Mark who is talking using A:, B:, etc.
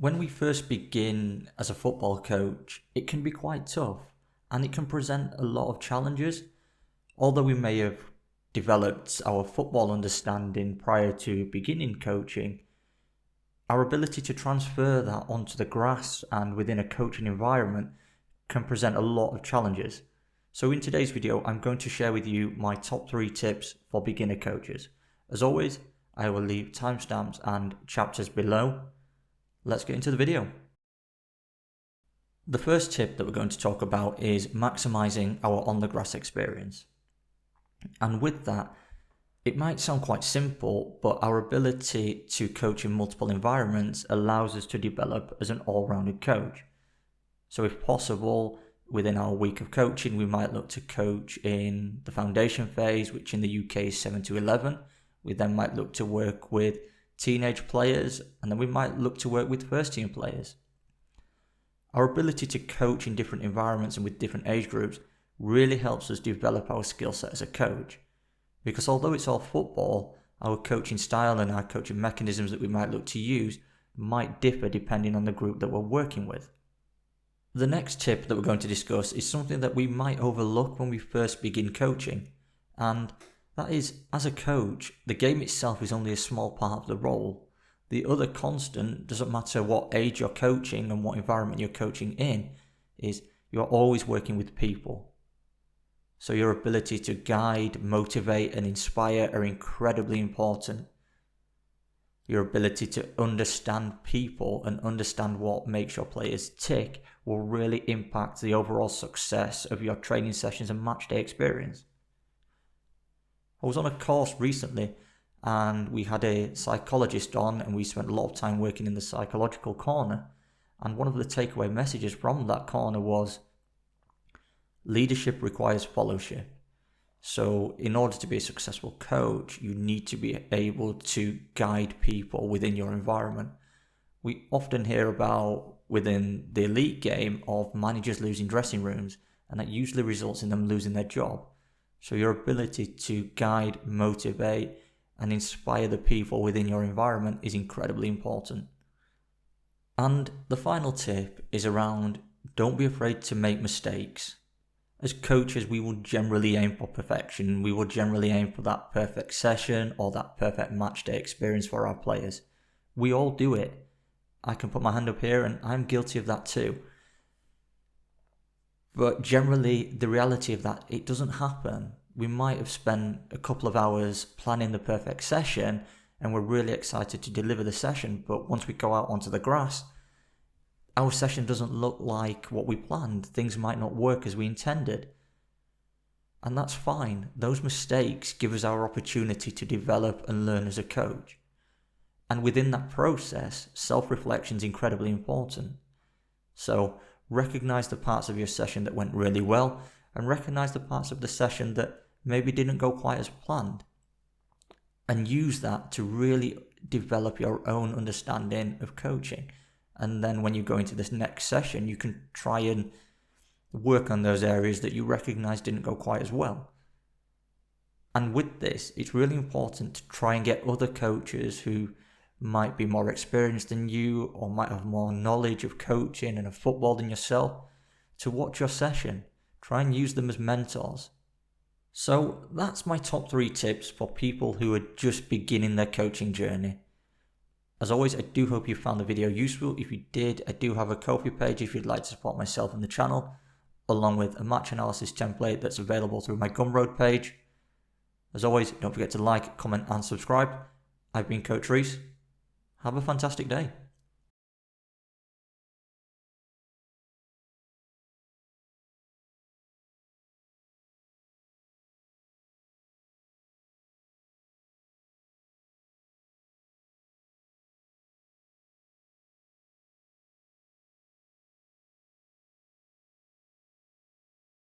A: When we first begin as a football coach, it can be quite tough and it can present a lot of challenges. Although we may have developed our football understanding prior to beginning coaching, our ability to transfer that onto the grass and within a coaching environment can present a lot of challenges. So in today's video, I'm going to share with you my top 3 tips for beginner coaches. As always, I will leave timestamps and chapters below. Let's get into the video. The first tip that we're going to talk about is maximizing our on the grass experience. And with that, it might sound quite simple, but our ability to coach in multiple environments allows us to develop as an all-rounded coach. So if possible, within our week of coaching, we might look to coach in the foundation phase, which in the UK is 7 to 11. We then might look to work with teenage players, and then we might look to work with first team players. Our ability to coach in different environments and with different age groups really helps us develop our skill set as a coach. Because although it's all football, our coaching style and our coaching mechanisms that we might look to use might differ depending on the group that we're working with. The next tip that we're going to discuss is something that we might overlook when we first begin coaching, and that is, as a coach, the game itself is only a small part of the role. The other constant, doesn't matter what age you're coaching and what environment you're coaching in, is you're always working with people. So your ability to guide, motivate and inspire are incredibly important. Your ability to understand people and understand what makes your players tick will really impact the overall success of your training sessions and match day experience. I was on a course recently and we had a psychologist on and we spent a lot of time working in the psychological corner, and one of the takeaway messages from that corner was leadership requires fellowship. So in order to be a successful coach, you need to be able to guide people within your environment. We often hear about within the elite game of managers losing dressing rooms, and that usually results in them losing their job. So your ability to guide, motivate and inspire the people within your environment is incredibly important. And the final tip is around don't be afraid to make mistakes. As coaches, we will generally aim for perfection. We will generally aim for that perfect session or that perfect match day experience for our players. We all do it. I can put my hand up here and I'm guilty of that too. But generally, the reality of that, it doesn't happen. We might have spent a couple of hours planning the perfect session and we're really excited to deliver the session. But once we go out onto the grass, our session doesn't look like what we planned. Things might not work as we intended. And that's fine. Those mistakes give us our opportunity to develop and learn as a coach. And within that process, self-reflection is incredibly important. So recognize the parts of your session that went really well and recognize the parts of the session that maybe didn't go quite as planned. And use that to really develop your own understanding of coaching. And then when you go into this next session, you can try and work on those areas that you recognize didn't go quite as well. And with this, it's really important to try and get other coaches who might be more experienced than you or might have more knowledge of coaching and of football than yourself to watch your session. Try and use them as mentors. So that's my top 3 tips for people who are just beginning their coaching journey. As always, I do hope you found the video useful. If you did, I do have a Ko-fi page if you'd like to support myself and the channel, along with a match analysis template that's available through my Gumroad page. As always, don't forget to like, comment and subscribe. I've been Coach Reese. Have a fantastic day.